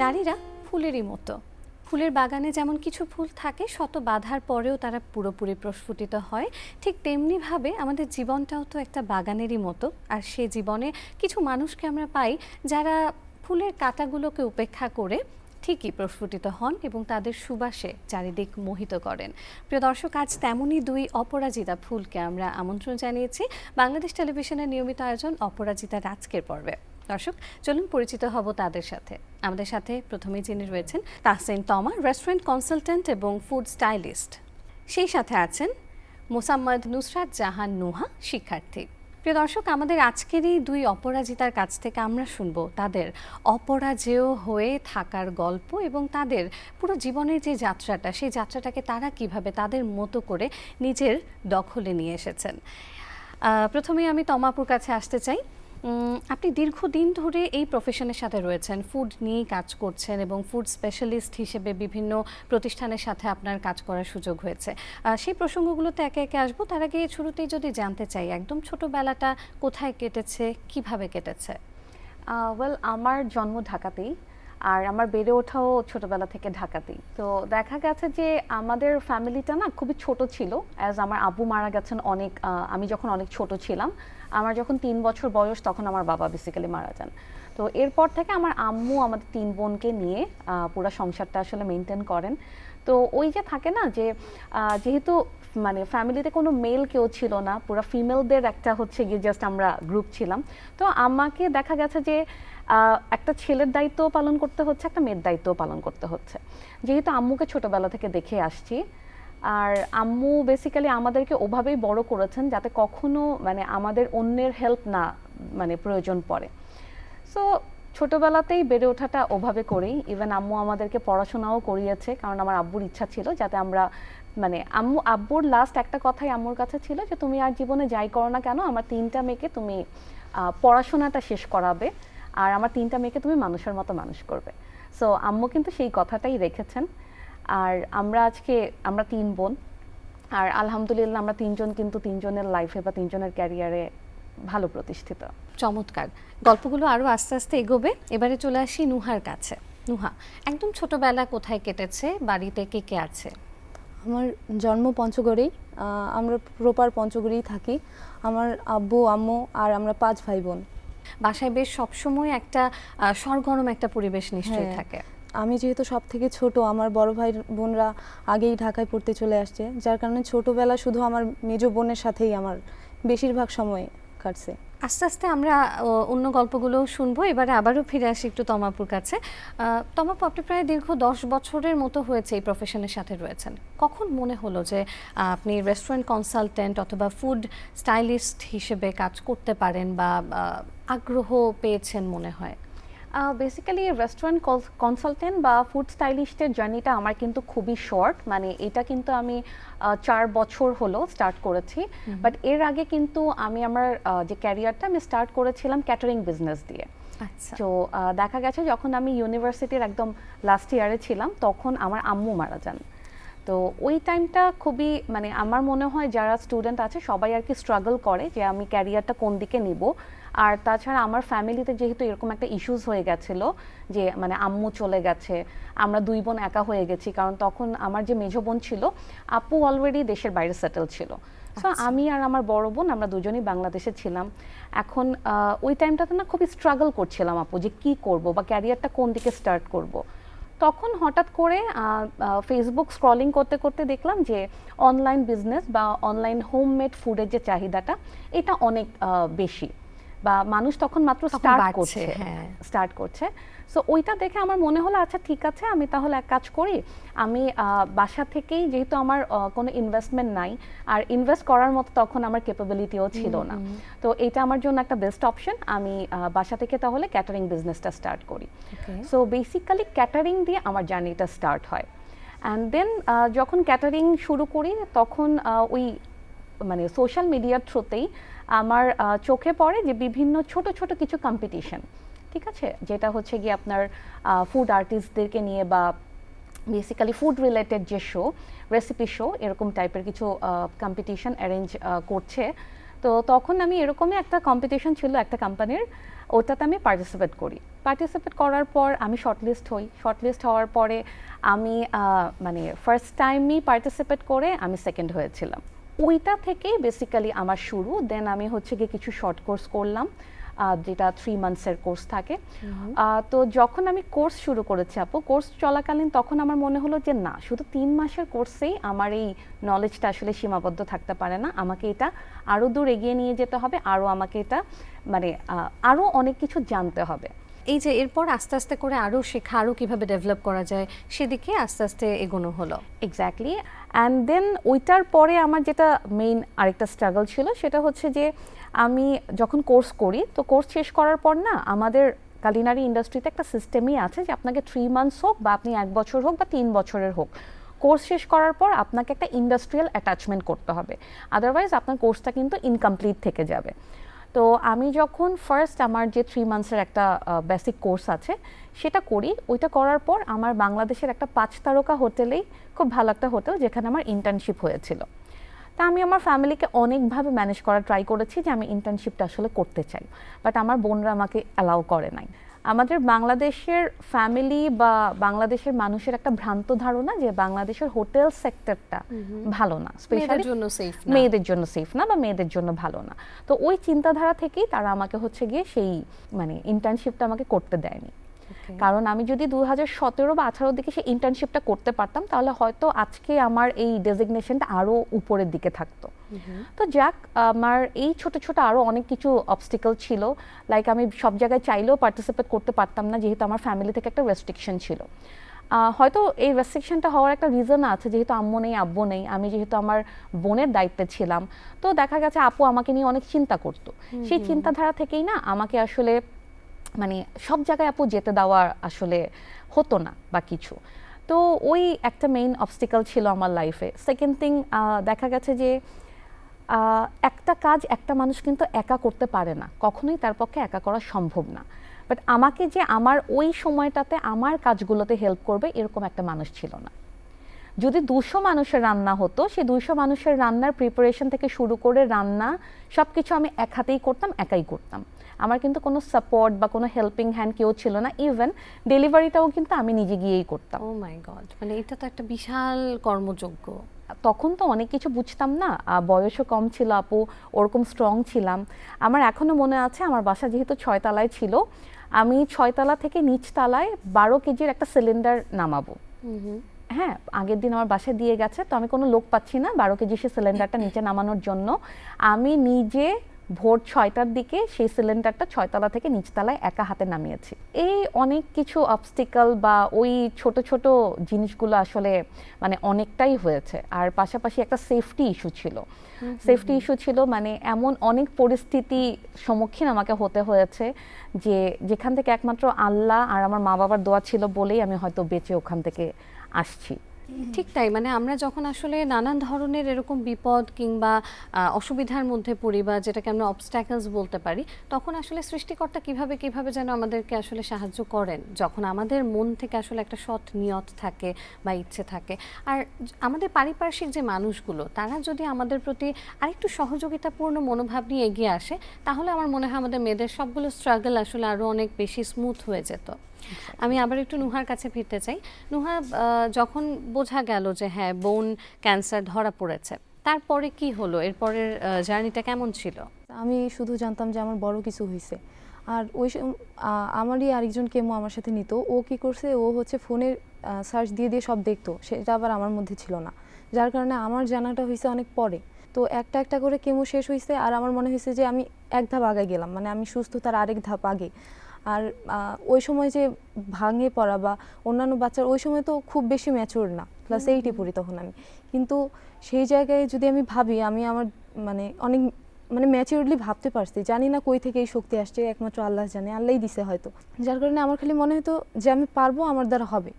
নারীরা ফুলেরই মতো। ফুলের বাগানে যেমন কিছু ফুল থাকে শত বাধার পরেও তারা পুরোপুরি প্রস্ফুটিত হয়, ঠিক তেমনিভাবে আমাদের জীবনটাও তো একটা বাগানেরই মতো। আর সে জীবনে কিছু মানুষকে আমরা পাই যারা ফুলের কাঁটাগুলোকে উপেক্ষা করে ঠিকই প্রস্ফুটিত হন এবং তাদের সুবাসে চারিদিক মোহিত করেন। প্রিয় দর্শক, আজ তেমনই দুই অপরাজিতা ফুলকে আমরা আমন্ত্রণ জানিয়েছি বাংলাদেশ টেলিভিশনের নিয়মিত আয়োজন অপরাজিতার আজকের পর্বে। দর্শক, চলুন পরিচিত হব তাদের সাথে। আমাদের সাথে প্রথমেই যিনি রয়েছেন তাহসিন তমা, রেস্টুরেন্ট কনসালটেন্ট এবং ফুড স্টাইলিস্ট। সেই সাথে আছেন মোসাম্মদ নুসরাত জাহান নুহা, শিক্ষার্থী। প্রিয় দর্শক, আমাদের আজকের এই দুই অপরাজিতার কাছ থেকে আমরা শুনবো তাদের অপরাজেয় হয়ে থাকার গল্প এবং তাদের পুরো জীবনের যে যাত্রাটা, সেই যাত্রাটাকে তারা কিভাবে তাদের মতো করে নিজের দখলে নিয়ে এসেছেন। প্রথমেই আমি তমাপুর কাছে আসতে চাই। আপনি দীর্ঘদিন ধরে এই প্রফেশনের সাথে রয়েছেন, ফুড নিয়েই কাজ করছেন এবং ফুড স্পেশালিস্ট হিসেবে বিভিন্ন প্রতিষ্ঠানের সাথে আপনার কাজ করার সুযোগ হয়েছে। সেই প্রসঙ্গগুলোতে একে একে আসবো। তার আগে শুরুতেই যদি জানতে চাই, একদম ছোটবেলাটা কোথায় কেটেছে, কিভাবে কেটেছে? আমার জন্ম ঢাকাতেই, আর আমার বেড়ে ওঠাও ছোটবেলা থেকে ঢাকাতেই। তো দেখা গেছে যে আমাদের ফ্যামিলিটা না খুবই ছোট ছিল। আমার আব্বু মারা গেছেন অনেক, আমি যখন অনেক ছোট ছিলাম, আমার যখন 3 বছর বয়স তখন আমার বাবা বেসিক্যালি মারা যান। তো এরপর থেকে আমার আম্মু আমাদের 3 বোনকে নিয়ে পুরো সংসারটা আসলে মেনটেন করেন। তো ওই যে থাকে না যে যেহেতু মানে ফ্যামিলিতে কোনো মেল কেউ ছিল না, পুরো ফিমেলদের একটা হচ্ছে গিয়ে জাস্ট আমরা গ্রুপ ছিলাম। তো আমাকে দেখা গেছে যে একটা ছেলের দায়িত্ব পালন করতে হচ্ছে, একটা মেয়ের দায়িত্ব পালন করতে হচ্ছে। যেহেতু আম্মুকে ছোটবেলা থেকে দেখে আসছি, আর আম্মু বেসিক্যালি আমাদেরকে ওভাবেই বড় করেছেন যাতে কখনো মানে আমাদের অন্যের হেল্প না মানে প্রয়োজন পড়ে। সো ছোটবেলাতেই বেড়ে ওঠাটা ওভাবে করেই, ইভেন আম্মু আমাদেরকে পড়াশোনাও করিয়েছে, কারণ আমার আব্বুর ইচ্ছা ছিল যাতে আমরা মানে আব্বুর লাস্ট একটা কথাই আম্মুর কাছে ছিল যে তুমি আর জীবনে যাই করো না কেন, আমার 3টা মেয়েকে তুমি পড়াশোনাটা শেষ করাবে, আর আমার 3টা মেয়েকে তুমি মানুষের মতো মানুষ করবে। সো আম্মু কিন্তু সেই কথাটাই রেখেছেন। আর আমরা 3 বোন, আর আলহামদুলিল্লাহ আমরা 3জন কিন্তু 3জনের লাইফে বা 3জনের ক্যারিয়ারে ভালো প্রতিষ্ঠিত। চমৎকার। গল্পগুলো আরও আস্তে আস্তে এগোবে। এবারে চলে আসি নুহার কাছে। নুহা, একদম ছোটবেলা কোথায় কেটেছে, বাড়িতে কে কে আছে? আমার জন্ম পঞ্চগড়েই, আমরা প্রপার পঞ্চগড়েই থাকি। আমার আব্বু আম্মু আর আমরা 5 ভাই বোন। বাসায় বেশ সবসময় একটা সরগরম একটা পরিবেশ নিশ্চয়ই হ্যাঁ, থাকে। আমি যেহেতু সব থেকে ছোট, আমার বড় ভাই বোনরা আগেই ঢাকায় পড়তে চলে আসছে, যার কারণে ছোটবেলা শুধু আমার মেজো বোনের সাথেই আমার বেশিরভাগ সময় কাটছে। আস্তে আস্তে আমরা অন্য গল্পগুলো শুনবো। এবারে আবারও ফিরে আসি একটু তমাপুর কাছে। তমাপু, আপনি প্রায় দীর্ঘ 10 বছরের মতো হয়েছে এই প্রফেশনের সাথে রয়েছেন। কখন মনে হলো যে আপনি রেস্টুরেন্ট কনসালটেন্ট অথবা ফুড স্টাইলিস্ট হিসেবে কাজ করতে পারেন বা আগ্রহ পেয়েছেন মনে হয়? বেসিক্যালি রেস্টুরেন্ট কনসালটেন্ট বা ফুড স্টাইলিস্টের জার্নিটা আমার কিন্তু খুবই শর্ট, মানে এটা কিন্তু আমি 4 বছর হলো স্টার্ট করেছি। বাট এর আগে কিন্তু আমি আমার যে ক্যারিয়ারটা আমি স্টার্ট করেছিলাম ক্যাটারিং বিজনেস দিয়ে। আচ্ছা। তো দেখা গেছে যখন আমি ইউনিভার্সিটির একদম লাস্ট ইয়ারে ছিলাম তখন আমার আম্মু মারা যান। তো ওই টাইমটা খুবই মানে আমার মনে হয় যারা স্টুডেন্ট আছে সবাই আর কি স্ট্রাগল করে যে আমি ক্যারিয়ারটা কোন দিকে নিব। আর তাছাড়া আমার ফ্যামিলিতে যেহেতু এরকম একটা ইস্যুস হয়ে গেছিল যে মানে আম্মু চলে গেছে, আমরা 2 বোন একা হয়ে গেছি, কারণ তখন আমার যে মেজো বোন ছিল আপু অলরেডি দেশের বাইরে সেটেল ছিল। সো আমি আর আমার বড় বোন আমরা দুজনেই বাংলাদেশে ছিলাম। এখন ওই টাইমটাতে না খুবই স্ট্রাগল করছিলাম আপু যে কী করব বা ক্যারিয়ারটা কোন দিকে স্টার্ট করব। তখন হঠাৎ করে ফেসবুক স্ক্রলিং করতে করতে দেখলাম যে অনলাইন বিজনেস বা অনলাইন হোমমেড ফুডের যে চাহিদাটা এটা অনেক বেশি, বা মানুষ তখন মাত্র স্টার্ট করছে। সো ওইটা দেখে আমার মনে হলো আচ্ছা ঠিক আছে, আমি তাহলে এক কাজ করি, আমি বাসা থেকেই, যেহেতু আমার কোনো ইনভেস্টমেন্ট নাই আর ইনভেস্ট করার মতো তখন আমার ক্যাপাবিলিটিও ছিল না, তো এটা আমার জন্য একটা বেস্ট অপশন, আমি বাসা থেকে তাহলে ক্যাটারিং বিজনেসটা স্টার্ট করি। সো বেসিক্যালি ক্যাটারিং দিয়ে আমার জার্নিটা স্টার্ট হয়। অ্যান্ড দেন যখন ক্যাটারিং শুরু করি তখন ওই মানে সোশ্যাল মিডিয়ার থ্রুতেই আমার চোখে পড়ে যে বিভিন্ন ছোট ছোট কিছু কম্পিটিশন, ঠিক আছে, যেটা হচ্ছে গিয়ে আপনার ফুড আর্টিস্টদেরকে নিয়ে বা বেসিক্যালি ফুড রিলেটেড যে শো, রেসিপি শো, এরকম টাইপের কিছু কম্পিটিশন অ্যারেঞ্জ করছে। তো তখন আমি এরকমই একটা কম্পিটিশন ছিল একটা কোম্পানির, ওটাতে আমি পার্টিসিপেট করার পর আমি শর্টলিস্ট হওয়ার পরে আমি মানে ফার্স্ট টাইমই পার্টিসিপেট করে আমি সেকেন্ড হয়েছিলাম। ওইটা থেকেই বেসিক্যালি আমার শুরু। দেন আমি হচ্ছে গিয়ে কিছু শর্ট কোর্স করলাম, যেটা 3 মান্থসের কোর্স থাকে। তো যখন আমি কোর্স শুরু করেছি আপু, কোর্স চলাকালীন তখন আমার মনে হলো যে না, শুধু 3 মাসের কোর্সেই আমার এই নলেজটা আসলে সীমাবদ্ধ থাকতে পারে না, আমাকে এটা আরও দূর এগিয়ে নিয়ে যেতে হবে, আরও আমাকে এটা মানে আরও অনেক কিছু জানতে হবে। এই যে এরপর আস্তে আস্তে করে আরও শেখা, আরও কীভাবে ডেভেলপ করা যায় সেদিকে আস্তে আস্তে এগোনো হলো। এক্স্যাক্টলি। অ্যান্ড দেন ওইটার পরে আমার যেটা মেইন আরেকটা স্ট্রাগল ছিল সেটা হচ্ছে যে আমি যখন কোর্স করি, তো কোর্স শেষ করার পর না আমাদের কালিনারি ইন্ডাস্ট্রিতে একটা সিস্টেমই আছে যে আপনাকে 3 মান্থস হোক বা আপনি 1 বছর হোক বা 3 বছরের হোক, কোর্স শেষ করার পর আপনাকে একটা ইন্ডাস্ট্রিয়াল অ্যাটাচমেন্ট করতে হবে, আদারওয়াইজ আপনার কোর্সটা কিন্তু ইনকমপ্লিট থেকে যাবে। তো আমি যখন ফার্স্ট আমার যে 3 মান্থসের একটা বেসিক কোর্স আছে সেটা করি, ওইটা করার পর আমার বাংলাদেশের একটা 5 তারকা হোটেলেই, খুব ভালো একটা হোটেল, যেখানে আমার ইন্টার্নশিপ হয়েছিল। তা আমি আমার ফ্যামিলিকে অনেকভাবে ম্যানেজ করার ট্রাই করেছি যে আমি ইন্টার্নশিপটা আসলে করতে চাই, বাট আমার বোনরা আমাকে অ্যালাউ করে নাই। আমাদের বাংলাদেশের ফ্যামিলি বা বাংলাদেশের মানুষের একটা ভ্রান্ত ধারণা যে বাংলাদেশের হোটেল সেক্টরটা ভালো না, স্পেশালি মেয়েদের জন্য সেফ না বা মেয়েদের জন্য ভালো না। তো ওই চিন্তাধারা থেকেই তারা আমাকে হচ্ছে গিয়ে সেই মানে ইন্টার্নশিপটা আমাকে করতে দেয়নি। কারণ আমি যদি 2017 বা 18 দিকে সেই ইন্টার্নশিপটা করতে পারতাম, তাহলে হয়তো আজকে আমার এই ডেজিগনেশনটা আরও উপরের দিকে থাকতো। তো যাক, আমার এই ছোট ছোট আরও অনেক কিছু অবস্টিকল ছিল, লাইক আমি সব জায়গায় চাইলেও পার্টিসিপেট করতে পারতাম না, যেহেতু আমার ফ্যামিলি থেকে একটা রেস্ট্রিকশন ছিল। হয়তো এই রেস্ট্রিকশনটা হওয়ার একটা রিজন আছে, যেহেতু আম্মু নেই আব্বু নেই, আমি যেহেতু আমার বোনের দায়িত্বে ছিলাম, তো দেখা গেছে আপু আমাকে নিয়ে অনেক চিন্তা করতো। সেই চিন্তাধারা থেকেই না আমাকে আসলে মানে সব জায়গায় আপু যেতে দেওয়া আসলে হতো না বা কিছু। তো ওই একটা মেইন অবস্টিকল ছিল আমার লাইফে। সেকেন্ড থিং, দেখা গেছে যে একটা কাজ একটা মানুষ কিন্তু একা করতে পারে না, কখনোই তার পক্ষে একা করা সম্ভব না। বাট আমাকে যে আমার ওই সময়টাতে আমার কাজগুলোতে হেল্প করবে এরকম একটা মানুষ ছিল না। যদি 200 মানুষের রান্না হতো, সেই 200 মানুষের রান্নার প্রিপারেশন থেকে শুরু করে রান্না সব কিছু আমি এক হাতেই করতাম, একাই করতাম। আমার কিন্তু কোনো সাপোর্ট বা কোনো হেল্পিং হ্যান্ড কেউ ছিল না। ইভেন ডেলিভারিটাও কিন্তু আমি নিজে গিয়েই করতাম। ও মাই গড, মানে এটা তো একটা বিশাল কর্মযজ্ঞ। তখন তো অনেক কিছু বুঝতাম না, বয়সও কম ছিল আপু, ওরকম স্ট্রং ছিলাম। আমার এখনো মনে আছে, আমার বাসা যেহেতু 6 তলায় ছিল, আমি 6 তলা থেকে নিচ তলায় 12 কেজির একটা সিলিন্ডার নামাবো। হ্যাঁ, আগের দিন আমার বাসায় দিয়ে গেছে, তো আমি কোনো লোক পাচ্ছি না 12 কেজি সে সিলিন্ডারটা নিচে নামানোর জন্য। আমি নিজে ভোর 6টার দিকে সেই সিলিন্ডারটা 6 তলা থেকে নিচতলায় একা হাতে নামিয়েছি। এই অনেক কিছু অবস্টিকল বা ওই ছোট ছোট জিনিসগুলো আসলে মানে অনেকটাই হয়েছে। আর পাশাপাশি একটা সেফটি ইস্যু ছিল, মানে এমন অনেক পরিস্থিতি সম্মুখীন আমাকে হতে হয়েছে যে যেখান থেকে একমাত্র আল্লাহ আর আমার মা বাবার দোয়া ছিল বলেই আমি হয়তো বেঁচে ওখান থেকে আসছি। ঠিক তাই, মানে আমরা যখন আসলে নানান ধরনের এরকম বিপদ কিংবা অসুবিধার মধ্যে পড়ি বা যেটাকে আমরা অবস্ট্যাকলস বলতে পারি, তখন আসলে সৃষ্টিকর্তা কিভাবে কিভাবে যেন আমাদেরকে আসলে সাহায্য করেন, যখন আমাদের মন থেকে আসলে একটা সৎ নিয়ত থাকে বা ইচ্ছে থাকে। আর আমাদের পারিপার্শ্বিক যে মানুষগুলো, তারা যদি আমাদের প্রতি আরেকটু সহযোগিতাপূর্ণ মনোভাব নিয়ে এগিয়ে আসে, তাহলে আমার মনে হয় আমাদের মেয়েদের সবগুলো স্ট্রাগল আসলে আরও অনেক বেশি স্মুথ হয়ে যেত। আমি আবার একটু নুহার কাছে ফিরতে চাই। নুহা, যখন বোঝা গেল যে হ্যাঁ বোন ক্যান্সার ধরা পড়েছে, তারপরে কি হলো? এরপরের জার্নিটা কেমন ছিল? আমি শুধু জানতাম যে আমার বড় কিছু হয়েছে। আর আমারই আরেকজন কেমো আমার সাথে নিত, ও কি করছে, ও হচ্ছে ফোনে সার্চ দিয়ে দিয়ে সব দেখতো, সেটা আবার আমার মধ্যে ছিল না, যার কারণে আমার জানাটা হয়েছে অনেক পরে। তো একটা একটা করে কেমো শেষ হয়েছে, আর আমার মনে হয়েছে যে আমি এক ধাপ আগে গেলাম, মানে আমি সুস্থ তার আরেক ধাপ আগে। আর ওই সময় যে ভাঙে পড়া বা অন্যান্য বাচ্চার, ওই সময় তো খুব বেশি ম্যাচিওর না, ক্লাস 8-এ পড়ি তখন আমি। কিন্তু সেই জায়গায় যদি আমি ভাবি, আমি আমার মানে অনেক মানে ম্যাচিওরলি ভাবতে পারছি, জানি না কই থেকে এই শক্তি আসছে, একমাত্র আল্লাহ জানে, আল্লাহই দিছে হয়তো। যার কারণে আমার খালি মনে হতো যে আমি পারবো, আমার দ্বারা হবে।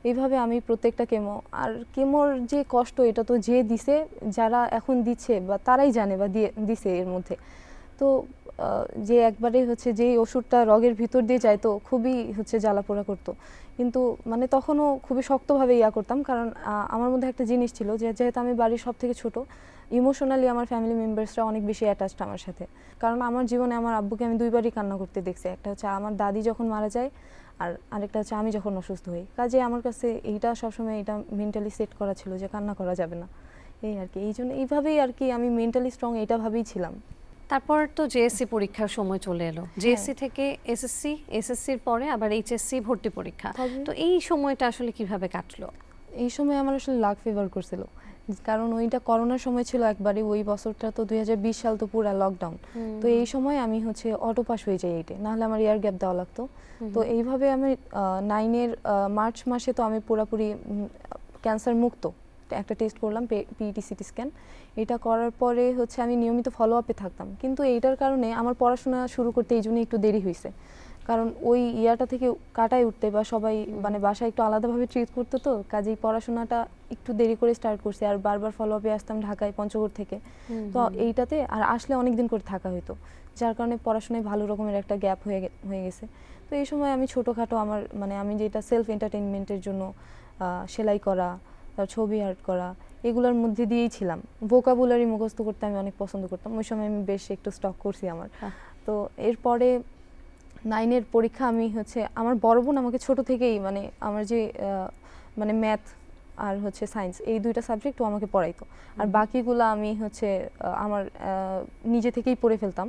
এইভাবে আমি প্রত্যেকটা কেমো, আর কেমোর যে কষ্ট, এটা তো যে দিছে, যারা এখন দিচ্ছে বা তারাই জানে বা দিছে এর মধ্যে। তো যে একবারে হচ্ছে যেই ওষুধটা রগের ভিতর দিয়ে যাইতো খুবই হচ্ছে জ্বালাপোড়া করতো, কিন্তু মানে তখনও খুবই শক্তভাবে করতাম, কারণ আমার মধ্যে একটা জিনিস ছিল যে যেহেতু আমি বাড়ির সব থেকে ছোট, ইমোশনালি আমার ফ্যামিলি মেম্বার্সরা অনেক বেশি অ্যাটাচড আমার সাথে। কারণ আমার জীবনে আমার আব্বুকে আমি দুইবারই কান্না করতে দেখছি, একটা হচ্ছে আমার দাদি যখন মারা যায়, আর আরেকটা হচ্ছে আমি যখন অসুস্থ হই। কাজে আমার কাছে এইটা সবসময় এটা মেন্টালি সেট করা ছিল যে কান্না করা যাবে না, এই আর কি। এই জন্য এইভাবেই আর কি আমি মেন্টালি স্ট্রং এটা ভাবেই ছিলাম। তারপর তো জেএসসি পরীক্ষার সময় চলে এলো, জেএসসি থেকে এসএসসি, এসএসসির পরে আবার এইচএসসি ভর্তি পরীক্ষা। তো এই সময়টা আসলে কিভাবে কাটলো? এই সময় আমার আসলে লাক ফেভার করছিল, কারণ ওইটা করোনার সময় ছিল একবারে, ওই বছরটা তো 2020 সাল, তো পুরা লকডাউন। তো এই সময় আমি হচ্ছে অটো পাস হয়ে যাই এইটে, নাহলে আমার ইয়ার গ্যাপ দেওয়া লাগতো। তো এইভাবে আমি 9-এর মার্চ মাসে তো আমি পুরাপুরি ক্যান্সার মুক্ত। একটা টেস্ট করলাম, পিইটি সিটি স্ক্যান। এটা করার পরে হচ্ছে আমি নিয়মিত ফলো আপে থাকতাম, কিন্তু এইটার কারণে আমার পড়াশোনা শুরু করতে এই জন্য একটু দেরি হয়েছে। কারণ ওই ইয়াটা থেকে কাটায় উঠতে বা সবাই মানে বাসায় একটু আলাদাভাবে ট্রিট করতো, তো কাজেই পড়াশোনাটা একটু দেরি করে স্টার্ট করছি। আর বারবার ফলো আপে আসতাম ঢাকায়, পঞ্চগড় থেকে। তো এইটাতে আর আসলে অনেক দিন করে থাকা হইতো, যার কারণে পড়াশোনায় ভালো রকমের একটা গ্যাপ হয়ে গেছে। তো এই সময় আমি ছোটোখাটো আমার মানে আমি যেটা সেলফ এন্টারটেইনমেন্টের জন্য সেলাই করা, ছবি আর্ট করা, এগুলোর মধ্যে দিয়েই ছিলাম। ভোকাবুলারি মুখস্থ করতে আমি অনেক পছন্দ করতাম, ওই সময় আমি বেশ একটু স্টক করছি আমার। তো এরপরে 9-এর পরীক্ষা আমি হচ্ছে, আমার বড় বোন আমাকে ছোট থেকেই মানে আমার যে মানে ম্যাথ আর হচ্ছে সায়েন্স, এই দুইটা সাবজেক্ট ও আমাকে পড়াইতো, আর বাকিগুলো আমি হচ্ছে আমার নিজে থেকেই পড়ে ফেলতাম।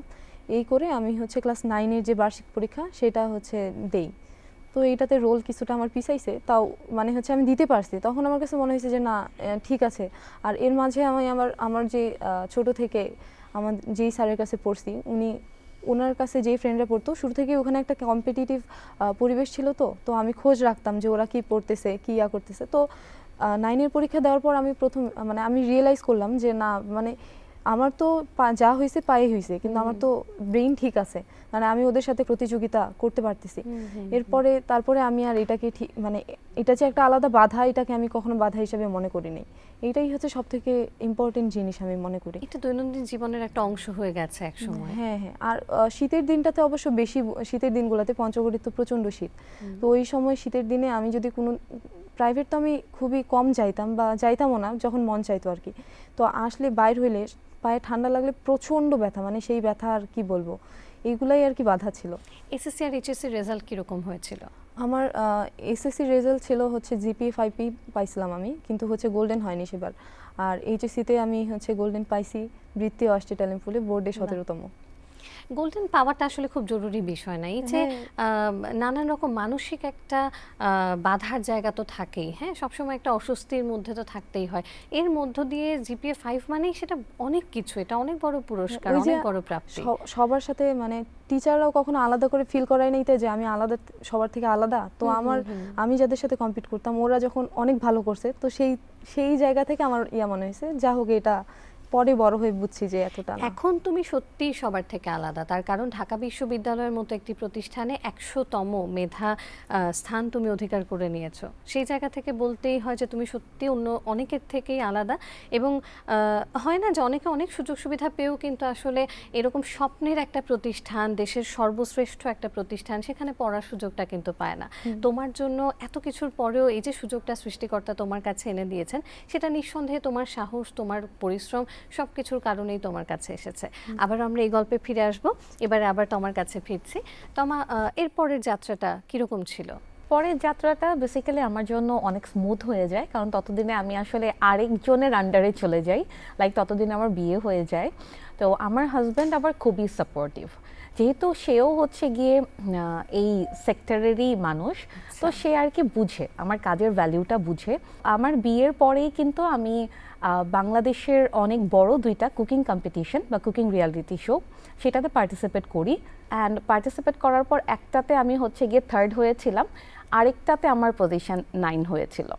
এই করে আমি হচ্ছে ক্লাস 9-এর যে বার্ষিক পরীক্ষা সেটা হচ্ছে দেই। তো এইটাতে রোল কিছুটা আমার পিছাইছে, তাও মানে হচ্ছে আমি দিতে পারছি। তখন আমার কাছে মনে হয়েছে যে না, ঠিক আছে। আর এর মাঝে আমি আমার যে ছোট থেকে আমার যেই স্যারের কাছে পড়ছি, ওনার কাছে যেই ফ্রেন্ডরা পড়তো, শুরু থেকে ওখানে একটা কম্পিটিটিভ পরিবেশ ছিল। তো আমি খোঁজ রাখতাম যে ওরা কি পড়তেছে, কি করতেছে। তো 9-এর পরীক্ষা দেওয়ার পর আমি প্রথম মানে আমি রিয়েলাইজ করলাম যে না, মানে আমার তো যা হয়েছে পায়ে হয়েছে, কিন্তু আমার তো ব্রেইন ঠিক আছে, মানে আমি ওদের সাথে প্রতিযোগিতা করতে পারতেছি। তারপরে আমি আর এটাকে ঠিক মানে এটা যে একটা আলাদা বাধা, এটাকে আমি কখনো বাধা হিসেবে মনে করি নাই। এইটাই হচ্ছে সব থেকে ইম্পর্টেন্ট জিনিস আমি মনে করি। এটা দৈনন্দিন জীবনের একটা অংশ হয়ে গেছে এক সময়। হ্যাঁ হ্যাঁ। আর শীতের দিনটাতে অবশ্য বেশি, শীতের দিনগুলোতে পঞ্চগড়ে তো প্রচণ্ড শীত। তো ওই সময় শীতের দিনে আমি যদি কোনো প্রাইভেট, তো আমি খুবই কম যাইতাম বা যাইতামও না, যখন মন চাইতো আর কি। তো আসলে বাইর হইলে পায়ে ঠান্ডা লাগলে প্রচণ্ড ব্যথা, মানে সেই ব্যথা আর কি বলবো, এইগুলাই আর কি বাধা ছিল। এসএসসি আর এইচএসসির রেজাল্ট কিরকম হয়েছিল? আমার এসএসসি রেজাল্ট ছিল হচ্ছে জিপিএ 5 পাইছিলাম আমি, কিন্তু হচ্ছে গোল্ডেন হয়নি সেবার। আর এইচএসসিতে আমি হচ্ছে গোল্ডেন পাইছি, বৃত্তি ও অষ্টে ট্যালেন্ট পুলে বোর্ডে 17তম। গোল্ডেন পাওয়াটা আসলে খুব জরুরি বিষয় না, এই যে নানান রকম মানসিক একটা বাধার জায়গা তো থাকেই, হ্যাঁ, সবসময় একটা অস্বস্তির মধ্যে তো থাকতেই হয়। এর মধ্য দিয়ে জিপিএ 5 মানেই সেটা অনেক কিছু, এটা অনেক বড় পুরস্কার, অনেক বড় প্রাপ্তি। সবার সাথে মানে টিচাররাও কখনো আলাদা করে ফিল করায় নাই যে আমি আলাদা, সবার থেকে আলাদা। তো আমি যাদের সাথে কম্পিট করতাম, ওরা যখন অনেক ভালো করছে, তো সেই জায়গা থেকে আমার মনে হয়েছে যা হোক, এটা পরে বড় হয়ে বুঝছি যে এতটা না। এখন তুমি সত্যিই সবার থেকে আলাদা, তার কারণ ঢাকা বিশ্ববিদ্যালয়ের মতো একটি প্রতিষ্ঠানে 100তম মেধা স্থান তুমি অধিকার করে নিয়েছো। সেই জায়গা থেকে বলতেই হয় যে তুমি সত্যি অন্য অনেকের থেকেই আলাদা। এবং হয় না যে অনেকে অনেক সুযোগ সুবিধা পেয়েও কিন্তু আসলে এরকম স্বপ্নের একটা প্রতিষ্ঠান, দেশের সর্বশ্রেষ্ঠ একটা প্রতিষ্ঠান, সেখানে পড়ার সুযোগটা কিন্তু পায় না। তোমার জন্য এত কিছুর পরেও এই যে সুযোগটা সৃষ্টিকর্তা তোমার কাছে এনে দিয়েছেন, সেটা নিঃসন্দেহে তোমার সাহস, তোমার পরিশ্রম, সব কিছুর কারণেই তোমার কাছে এসেছে। আবার আমরা এই গল্পে ফিরে আসব, এবারে আবার তোমার কাছে ফিরছি। তোমা, এরপরের যাত্রাটা কিরকম ছিল? পরের যাত্রাটা বেসিক্যালি আমার জন্য অনেক স্মুথ হয়ে যায়, কারণ ততদিনে আমি আসলে আরেকজনের আন্ডারে চলে যাই, লাইক ততদিনে আমার বিয়ে হয়ে যায়। তো আমার হাজব্যান্ড আবার খুবই সাপোর্টিভ, যেহেতু সেও হচ্ছে গিয়ে এই সেক্টরেরই মানুষ, তো সে আর কি বুঝে, আমার কাজের ভ্যালিউটা বুঝে। আমার বিয়ের পরেই কিন্তু আমি বাংলাদেশের অনেক বড় 2টা কুকিং কম্পিটিশন বা কুকিং রিয়ালিটি শো, সেটাতে পার্টিসিপেট করি। অ্যান্ড পার্টিসিপেট করার পর একটাতে আমি হচ্ছে গিয়ে 3rd হয়েছিলাম, আরেকটাতে আমার পজিশন 9 হয়েছিল।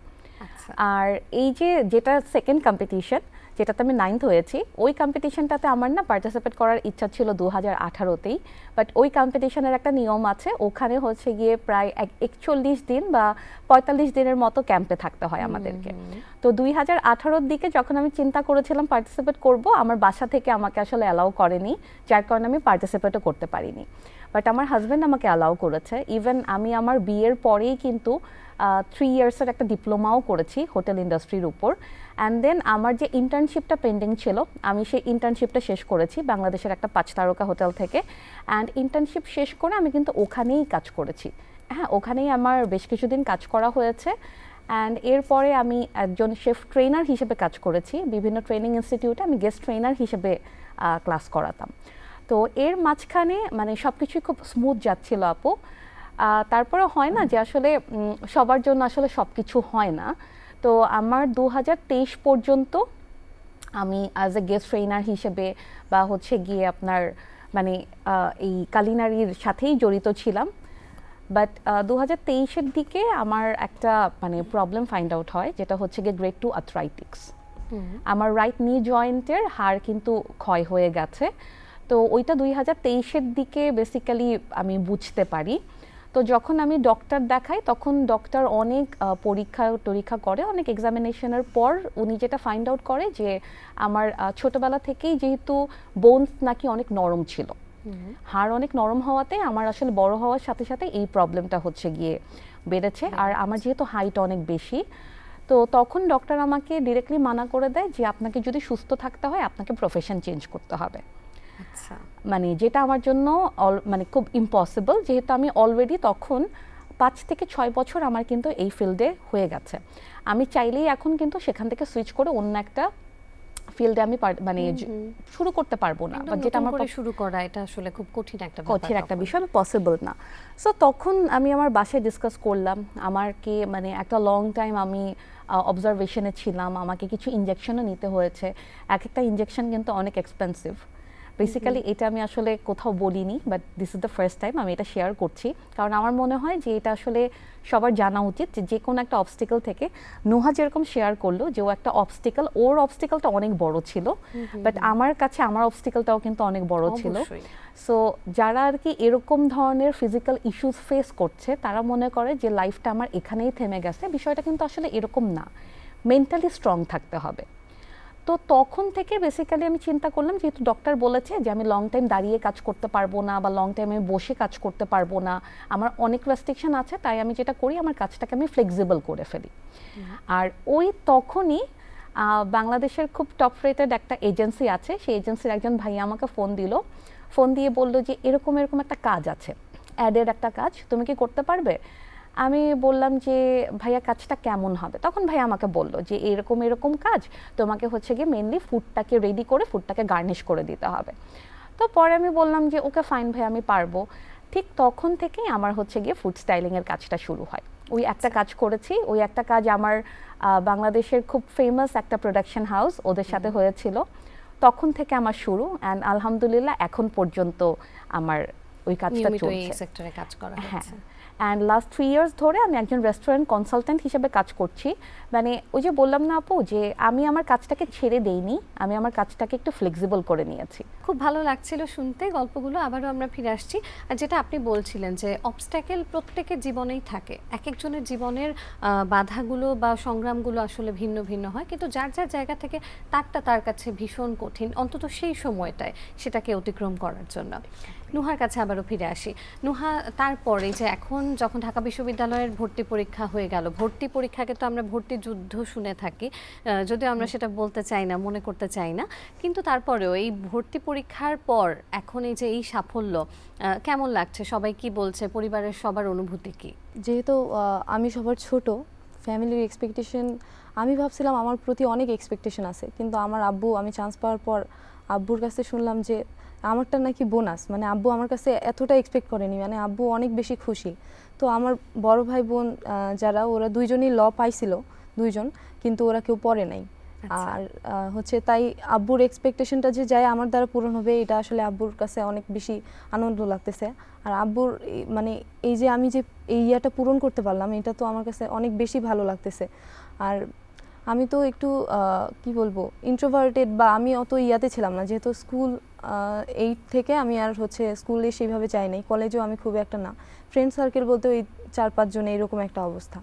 আর এই যেটা সেকেন্ড কম্পিটিশন, যেটাতে আমি 9th হয়েছি, ওই কম্পিটিশনটাতে আমার না পার্টিসিপেট করার ইচ্ছা ছিল 2018তেই, বাট ওই কম্পিটিশনের একটা নিয়ম আছে, ওখানে হচ্ছে গিয়ে প্রায় 41 দিন বা 45 দিনের মতো ক্যাম্পে থাকতে হয় আমাদেরকে। তো 2018-র দিকে যখন আমি চিন্তা করেছিলাম পার্টিসিপেট করব, আমার বাসা থেকে আমাকে আসলে অ্যালাউ করেনি, যার কারণে আমি পার্টিসিপেটও করতে পারিনি। বাট আমার হাজব্যান্ড আমাকে অ্যালাউ করেছে। ইভেন আমি আমার বিয়ের পরেই কিন্তু 3 ইয়ার্সের একটা ডিপ্লোমাও করেছি হোটেল ইন্ডাস্ট্রির উপর। অ্যান্ড দেন আমার যে ইন্টার্নশিপটা পেন্ডিং ছিল, আমি সেই ইন্টার্নশিপটা শেষ করেছি বাংলাদেশের একটা 5 তারকা হোটেল থেকে। অ্যান্ড ইন্টার্নশিপ শেষ করে আমি কিন্তু ওখানেই কাজ করেছি। হ্যাঁ, ওখানেই আমার বেশ কিছুদিন কাজ করা হয়েছে। অ্যান্ড এরপরে আমি একজন শেফ ট্রেনার হিসেবে কাজ করেছি বিভিন্ন ট্রেনিং ইনস্টিটিউটে, আমি গেস্ট ট্রেনার হিসেবে ক্লাস করাতাম। তো এর মাঝখানে মানে সব কিছুই খুব স্মুথ যাচ্ছিল আপু। তারপরে হয় না যে আসলে সবার জন্য আসলে সব কিছু হয় না। তো আমার 2023 পর্যন্ত আমি অ্যাজ এ গেস্ট ট্রেনার হিসেবে বা হচ্ছে গিয়ে আপনার মানে এই কালিনারির সাথেই জড়িত ছিলাম। বাট 2023-এর দিকে আমার একটা মানে প্রবলেম ফাইন্ড আউট হয়, যেটা হচ্ছে গিয়ে গ্রেড 2 আর্থ্রাইটিক্স। আমার রাইট নি জয়েন্টের হাড় কিন্তু ক্ষয় হয়ে গেছে। তো ওইটা 2023-এর দিকে বেসিক্যালি আমি বুঝতে পারি। তো যখন আমি ডক্টর দেখাই, তখন ডক্টর অনেক পরীক্ষা করে, অনেক এক্সামিনেশনের পর উনি যেটা ফাইন্ড আউট করে যে আমার ছোটবেলা থেকেই যেহেতু বোনস নাকি অনেক নরম ছিল, হাড় অনেক নরম হওয়াতে আমার আসলে বড় হওয়ার সাথে সাথে এই প্রবলেমটা হচ্ছে গিয়ে বেড়েছে। আর আমার যেহেতু হাইট অনেক বেশি, তো তখন ডক্টর আমাকে ডিরেক্টলি মানা করে দেয় যে আপনাকে যদি সুস্থ থাকতে হয় আপনাকে প্রফেশন চেঞ্জ করতে হবে। আচ্ছা, মানে যেটা আমার জন্য মানে খুব ইম্পসিবল, যেহেতু আমি অলরেডি তখন 5 থেকে 6 বছর আমার কিন্তু এই ফিল্ডে হয়ে গেছে। আমি চাইলেই এখন কিন্তু সেখান থেকে সুইচ করে অন্য একটা ফিল্ডে আমি মানে শুরু করতে পারবো না, বা যেটা আমার শুরু করা এটা আসলে খুব কঠিন একটা কঠিন একটা বিষয়, পসিবল না। সো তখন আমি আমার বাসায় ডিসকাস করলাম, আমাকে মানে একটা লং টাইম আমি অবজারভেশনে ছিলাম, আমাকে কিছু ইনজেকশনও নিতে হয়েছে। এক একটা ইনজেকশন কিন্তু অনেক এক্সপেন্সিভ। বেসিক্যালি এটা আমি আসলে কোথাও বলিনি, but this is the first time আমি এটা শেয়ার করছি, কারণ আমার মনে হয় যে এটা আসলে সবার জানা উচিত যে কোনো একটা অবস্টিকল থেকে নুহা যেরকম শেয়ার করলো যে ও একটা অবস্টিকল, ওর অবস্টিকলটা অনেক বড় ছিল, বাট আমার কাছে আমার অবস্টিকলটাও কিন্তু অনেক বড় ছিল। সো যারা আর কি এরকম ধরনের ফিজিক্যাল ইস্যুস ফেস করছে, তারা মনে করে যে লাইফটা আমার এখানেই থেমে গেছে। বিষয়টা কিন্তু আসলে এরকম না, মেন্টালি স্ট্রং থাকতে হবে। তো তখন থেকে বেসিক্যালি আমি চিন্তা করলাম, যেহেতু ডক্টর বলেছে যে আমি লং টাইম দাঁড়িয়ে কাজ করতে পারবো না বা লং টাইম আমি বসে কাজ করতে পারবো না, আমার অনেক রেস্ট্রিকশন আছে, তাই আমি যেটা করি আমার কাজটাকে আমি ফ্লেক্সিবল করে ফেলি। আর ওই তখনই বাংলাদেশের খুব টপ রেটেড একটা এজেন্সি আছে, সেই এজেন্সির একজন ভাইয়া আমাকে ফোন দিয়ে বললো যে এরকম এরকম একটা কাজ আছে, অ্যাডের একটা কাজ, তুমি কি করতে পারবে? আমি বললাম যে ভাইয়া কাজটা কেমন হবে? তখন ভাইয়া আমাকে বলল যে এরকম এরকম কাজ, তোমাকে হচ্ছে গিয়ে মেনলি ফুডটাকে রেডি করে ফুডটাকে গার্নিশ করে দিতে হবে। তো পরে আমি বললাম যে ওকে ফাইন ভাই, আমি পারবো। ঠিক তখন থেকেই আমার হচ্ছে গিয়ে ফুড স্টাইলিংয়ের কাজটা শুরু হয়। ওই একটা কাজ করেছি, ওই একটা কাজ আমার বাংলাদেশের খুব ফেমাস একটা প্রোডাকশন হাউস, ওদের সাথে হয়েছিল। তখন থেকে আমার শুরু, অ্যান্ড আলহামদুলিল্লাহ এখন পর্যন্ত আমার ওই কাজটা চলছে। এই সেক্টরে কাজ করা হচ্ছে। অ্যান্ড লাস্ট 3 ইয়ার্স ধরে আমি একজন রেস্টুরেন্ট কনসালটেন্ট হিসেবে কাজ করছি। মানে ওই যে বললাম না আপু, যে আমি আমার কাজটাকে ছেড়ে দেইনি, আমি আমার কাজটাকে একটু ফ্লেক্সিবল করে নিয়েছি। খুব ভালো লাগছিল শুনতে গল্পগুলো। আবারও আমরা ফিরে আসছি, আর যেটা আপনি বলছিলেন যে অবস্ট্যাকেল প্রত্যেকের জীবনেই থাকে, এক একজনের জীবনের বাধাগুলো বা সংগ্রামগুলো আসলে ভিন্ন ভিন্ন হয়, কিন্তু যার যার জায়গা থেকে তারটা তার কাছে ভীষণ কঠিন, অন্তত সেই সময়টায় সেটাকে অতিক্রম করার জন্য। নুহার কাছে আবারও ফিরে আসি। নুহা, তারপরে যে এখন যখন ঢাকা বিশ্ববিদ্যালয়ের ভর্তি পরীক্ষা হয়ে গেল, ভর্তি পরীক্ষাকে তো আমরা ভর্তি যুদ্ধ শুনে থাকি, যদিও আমরা সেটা বলতে চাই না, মনে করতে চাই না, কিন্তু তারপরেও এই ভর্তি পরীক্ষার পর এখন এই যে এই সাফল্য, কেমন লাগছে? সবাই কি বলছে? পরিবারের সবার অনুভূতি কি? যেহেতু আমি সবার ছোট, ফ্যামিলির এক্সপেকটেশন, আমি ভাবছিলাম আমার প্রতি অনেক এক্সপেকটেশন আছে, কিন্তু আমার আব্বু, আমি চান্স পাওয়ার পর আব্বুর কাছে শুনলাম যে আমারটা নাকি বোনাস, মানে আব্বু আমার কাছে এতটা এক্সপেক্ট করেনি, মানে আব্বু অনেক বেশি খুশি। তো আমার বড় ভাই বোন যারা, ওরা দুইজনই ল পাইছিল, দুইজন, কিন্তু ওরা কেউ পড়ে নাই। আর হচ্ছে তাই আব্বুর এক্সপেকটেশনটা যে যায় আমার দ্বারা পূরণ হবে, এটা আসলে আব্বুর কাছে অনেক বেশি আনন্দ লাগতেছে। আর আব্বুর মানে এই যে আমি যে এই ইয়াটা পূরণ করতে পারলাম, এটা তো আমার কাছে অনেক বেশি ভালো লাগতেছে। আর আমি তো একটু কি বলবো ইন্ট্রোভার্টেড, বা আমি অত ইয়াতে ছিলাম না, যেহেতু স্কুল 8 থেকে আমি আর হচ্ছে স্কুলে সেইভাবে যাই নাই, কলেজেও আমি খুব একটা না, ফ্রেন্ড সার্কেল বলতে ওই 4-5 জন এরকম একটা অবস্থা।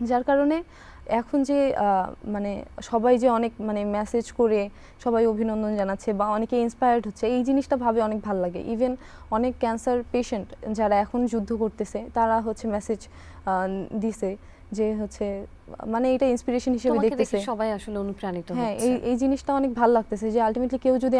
যার কারণে এখন যে মানে সবাই যে অনেক মানে মেসেজ করে সবাই অভিনন্দন জানাচ্ছে বা অনেকে ইন্সপায়ার্ড হচ্ছে, এই জিনিসটা ভাবে অনেক ভালো লাগে। ইভেন অনেক ক্যান্সার পেশেন্ট যারা এখন যুদ্ধ করতেছে তারা হচ্ছে মেসেজ দিছে যে হচ্ছে মানে এটা ইন্সপিরেশন হিসেবে তোমাকে দেখতেছে। দেখে সবাই আসলে অনুপ্রাণিত হ্যাঁ, হচ্ছে। এই জিনিসটা অনেক ভালো লাগতেছে যে আলটিমেটলি কেউ যদি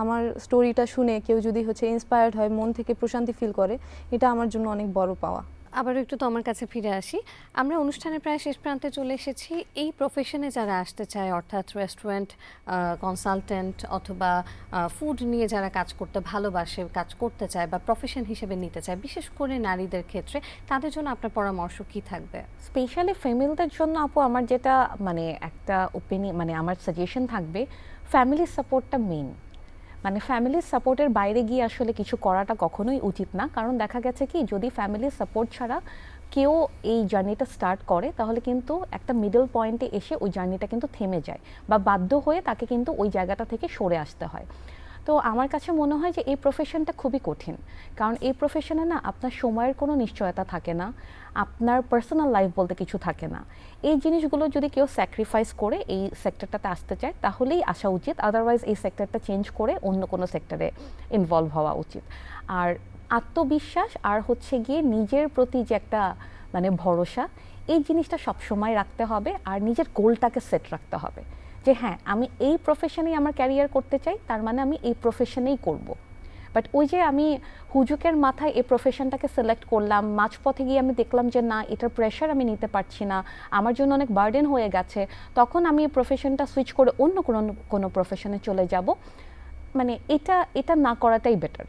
আমার স্টোরিটা শুনে কেউ যদি হচ্ছে ইন্সপায়ার্ড হয়, মন থেকে প্রশান্তি ফিল করে, এটা আমার জন্য অনেক বড় পাওয়া। আবারও একটু তোমার কাছে ফিরে আসি। আমরা অনুষ্ঠানের প্রায় শেষ প্রান্তে চলে এসেছি। এই প্রফেশনে যারা আসতে চায়, অর্থাৎ রেস্টুরেন্ট কনসালটেন্ট অথবা ফুড নিয়ে যারা কাজ করতে ভালোবাসে, কাজ করতে চায় বা প্রফেশন হিসেবে নিতে চায়, বিশেষ করে নারীদের ক্ষেত্রে, তাদের জন্য আপনার পরামর্শ কি থাকবে? স্পেশালি ফিমেলদের জন্য আপু আমার যেটা মানে একটা ওপিনিয়ন, মানে আমার সাজেশন থাকবে, ফ্যামিলি সাপোর্টটা মেইন। মানে ফ্যামিলির সাপোর্টের বাইরে গিয়ে আসলে কিছু করাটা কখনোই উচিত না, কারণ দেখা গেছে কি যদি ফ্যামিলির সাপোর্ট ছাড়া কেউ এই জার্নিটা স্টার্ট করে তাহলে কিন্তু একটা মিডল পয়েন্টে এসে ওই জার্নিটা কিন্তু থেমে যায় বা বাধ্য হয়ে তাকে কিন্তু ওই জায়গাটা থেকে সরে আসতে হয়। তো আমার কাছে মনে হয় যে এই প্রফেশনটা খুবই কঠিন, কারণ এই প্রফেশনে না আপনার সময়ের কোনো নিশ্চয়তা থাকে না, আপনার পার্সোনাল লাইফ বলতে কিছু থাকে না। এই জিনিসগুলো যদি কেউ স্যাক্রিফাইস করে এই সেক্টরটাতে আসতে চায় তাহলেই আসা উচিত, আদারওয়াইজ এই সেক্টরটা চেঞ্জ করে অন্য কোনো সেক্টরে ইনভলভ হওয়া উচিত। আর আত্মবিশ্বাস আর হচ্ছে গিয়ে নিজের প্রতি যে একটা মানে ভরসা, এই জিনিসটা সবসময় রাখতে হবে, আর নিজের গোলটাকে সেট রাখতে হবে যে হ্যাঁ আমি এই প্রফেশনেই আমার ক্যারিয়ার করতে চাই, তার মানে আমি এই প্রফেশনেই করব। বাট ওই যে আমি হুজুকের মাথায় এই প্রফেশনটাকে সিলেক্ট করলাম, মাঝপথে গিয়ে আমি দেখলাম যে না এটার প্রেশার আমি নিতে পারছি না, আমার জন্য অনেক বার্ডেন হয়ে গেছে, তখন আমি এই প্রফেশনটা সুইচ করে অন্য কোনো প্রফেশনে চলে যাব, মানে এটা না করাটাই বেটার।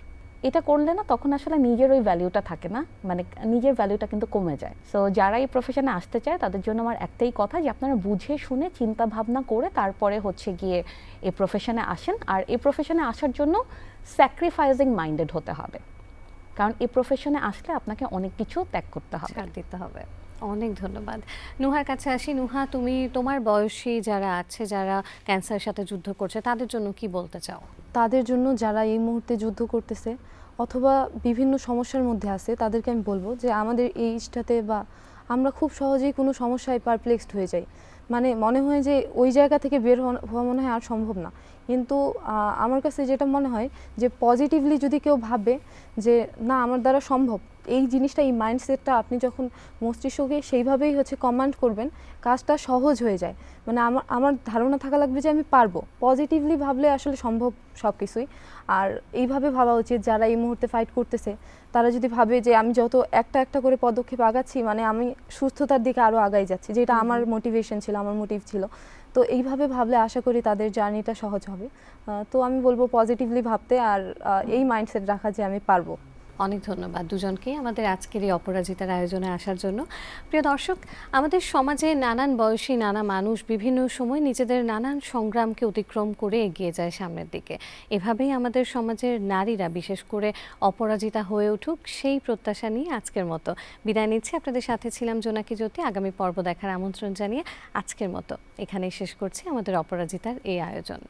এটা করলে না তখন আসলে নিজের ওই ভ্যালিউটা থাকে না, মানে নিজের ভ্যালিউটা কিন্তু কমে যায়। সো যারা এই প্রফেশনে আসতে চায় তাদের জন্য আমার একটাই কথা যে আপনারা বুঝে শুনে চিন্তা ভাবনা করে তারপরে হচ্ছে গিয়ে এই প্রফেশনে আসেন। আর এই প্রফেশনে আসার জন্য স্যাক্রিফাইজিং মাইন্ডেড হতে হবে, কারণ এই প্রফেশনে আসলে আপনাকে অনেক কিছু ত্যাগ করতে হবে। ছাড় দিতে হবে। অনেক ধন্যবাদ। নুহার কাছে আসি। নুহা, তুমি তোমার বয়সী যারা আছে, যারা ক্যান্সারের সাথে যুদ্ধ করছে, তাদের জন্য কি বলতে চাও? তাদের জন্য যারা এই মুহূর্তে যুদ্ধ করতেছে অথবা বিভিন্ন সমস্যার মধ্যে আছে, তাদেরকে আমি বলবো যে আমাদের এই এজটাতে বা আমরা খুব সহজেই কোনো সমস্যায় পারপ্লেক্সড হয়ে যাই, মানে মনে হয় যে ওই জায়গা থেকে বের হওয়া মনে হয় আর সম্ভব না। কিন্তু আমার কাছে যেটা মনে হয় যে পজিটিভলি যদি কেউ ভাবে যে না আমার দ্বারা সম্ভব, এই জিনিসটা, এই মাইন্ডসেটটা আপনি যখন মস্তিষ্ককে সেইভাবেই হচ্ছে কমান্ড করবেন, কাজটা সহজ হয়ে যায়। মানে আমার ধারণা থাকা লাগবে যে আমি পারবো। পজিটিভলি ভাবলে আসলে সম্ভব সব কিছুই। আর এইভাবে ভাবা উচিত যারা এই মুহূর্তে ফাইট করতেছে, তারা যদি ভাবে যে আমি যত একটা একটা করে পদক্ষেপ আগাচ্ছি, মানে আমি সুস্থতার দিকে আরও আগাই যাচ্ছি, যেটা আমার মোটিভেশন ছিল, আমার মোটিভ ছিল। তো এইভাবে ভাবলে আশা করি তাদের জার্নিটা সহজ হবে। তো আমি বলবো পজিটিভলি ভাবতে আর এই মাইন্ডসেট রাখা যে আমি পারবো। অনেক ধন্যবাদ দুজনকে আমাদের আজকের এই অপরাজিতার আয়োজনে আসার জন্য। প্রিয় দর্শক, আমাদের সমাজে নানান বয়সী নানা মানুষ বিভিন্ন সময় নিজেদের নানান সংগ্রামকে অতিক্রম করে এগিয়ে যায় সামনের দিকে। এভাবেই আমাদের সমাজের নারীরা বিশেষ করে অপরাজিতা হয়ে উঠুক, সেই প্রত্যাশা নিয়ে আজকের মতো বিদায় নিচ্ছি। আপনাদের সাথে ছিলাম জোনাকি জ্যোতি। আগামী পর্ব দেখার আমন্ত্রণ জানিয়ে আজকের মতো এখানেই শেষ করছি আমাদের অপরাজিতার এই আয়োজন।